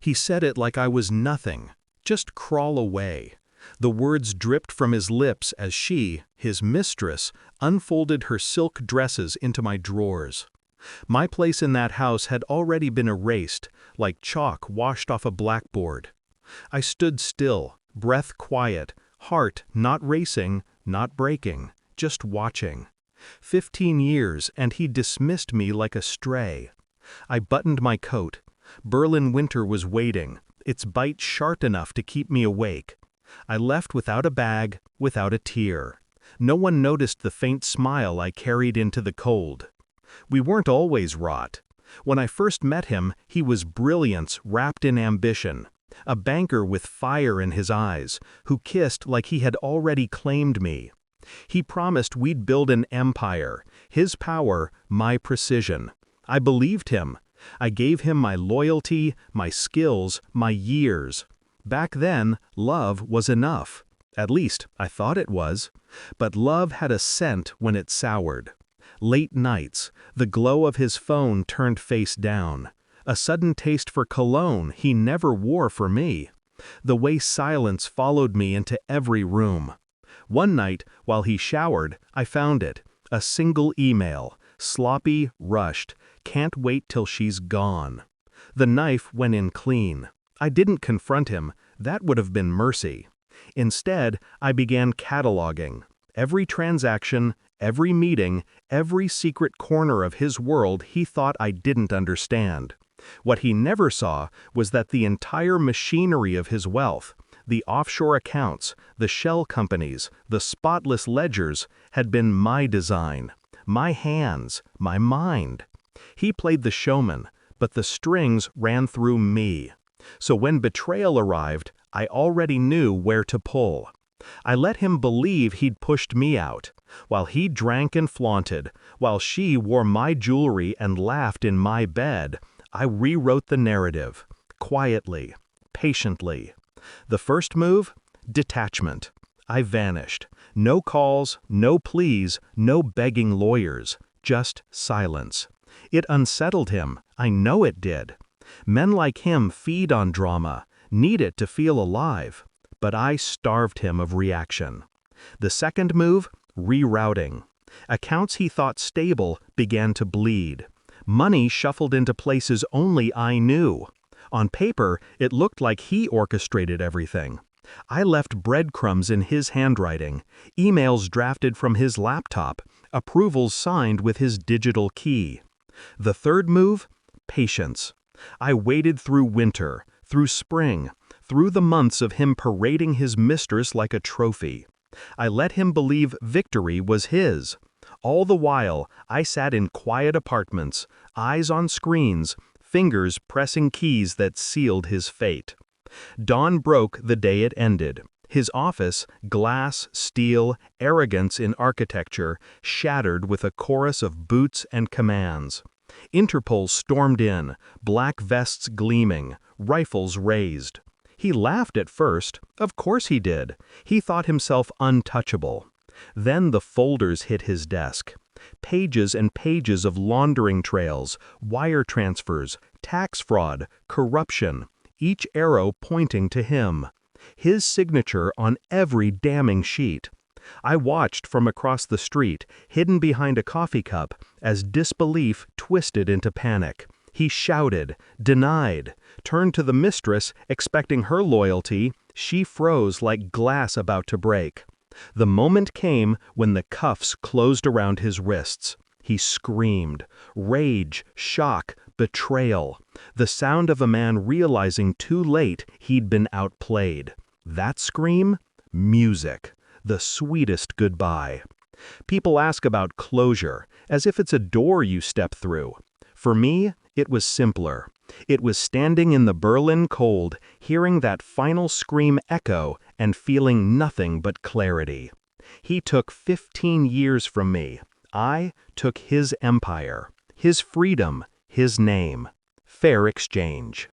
He said it like I was nothing. Just crawl away. The words dripped from his lips as she, his mistress, unfolded her silk dresses into my drawers. My place in that house had already been erased, like chalk washed off a blackboard. I stood still, breath quiet, heart not racing, not breaking, just watching. 15 years, and he dismissed me like a stray. I buttoned my coat. Berlin winter was waiting, its bite sharp enough to keep me awake. I left without a bag, without a tear. No one noticed the faint smile I carried into the cold. We weren't always wrought. When I first met him, he was brilliance wrapped in ambition, a banker with fire in his eyes, who kissed like he had already claimed me. He promised we'd build an empire, his power, my precision. I believed him. I gave him my loyalty, my skills, my years. Back then, love was enough. At least, I thought it was. But love had a scent when it soured. Late nights, the glow of his phone turned face down. A sudden taste for cologne he never wore for me. The way silence followed me into every room. One night, while he showered, I found it. A single email. Sloppy, rushed. Can't wait till she's gone. The knife went in clean. I didn't confront him. That would have been mercy. Instead, I began cataloging. Every transaction, every meeting, every secret corner of his world he thought I didn't understand. What he never saw was that the entire machinery of his wealth, the offshore accounts, the shell companies, the spotless ledgers, had been my design, my hands, my mind. He played the showman, but the strings ran through me. So when betrayal arrived, I already knew where to pull. I let him believe he'd pushed me out, while he drank and flaunted, while she wore my jewelry and laughed in my bed. I rewrote the narrative, quietly, patiently. The first move? Detachment. I vanished. No calls, no pleas, no begging lawyers, just silence. It unsettled him, I know it did. Men like him feed on drama, need it to feel alive. But I starved him of reaction. The second move? Rerouting. Accounts he thought stable began to bleed. Money shuffled into places only I knew. On paper, it looked like he orchestrated everything. I left breadcrumbs in his handwriting, emails drafted from his laptop, approvals signed with his digital key. The third move? Patience. I waited through winter, through spring, through the months of him parading his mistress like a trophy. I let him believe victory was his. All the while, I sat in quiet apartments, eyes on screens, fingers pressing keys that sealed his fate. Dawn broke the day it ended. His office, glass, steel, arrogance in architecture, shattered with a chorus of boots and commands. INTERPOL stormed in, black vests gleaming, rifles raised. He laughed at first. Of course he did. He thought himself untouchable. Then the folders hit his desk. Pages and pages of laundering trails, wire transfers, tax fraud, corruption, each arrow pointing to him. His signature on every damning sheet. I watched from across the street, hidden behind a coffee cup, as disbelief twisted into panic. He shouted, denied, turned to the mistress, expecting her loyalty. She froze like glass about to break. The moment came when the cuffs closed around his wrists. He screamed. Rage, shock, betrayal. The sound of a man realizing too late he'd been outplayed. That scream? Music. The sweetest goodbye. People ask about closure, as if it's a door you step through. For me, it was simpler. It was standing in the Berlin cold, hearing that final scream echo and feeling nothing but clarity. He took 15 years from me. I took his empire, his freedom, his name. Fair exchange.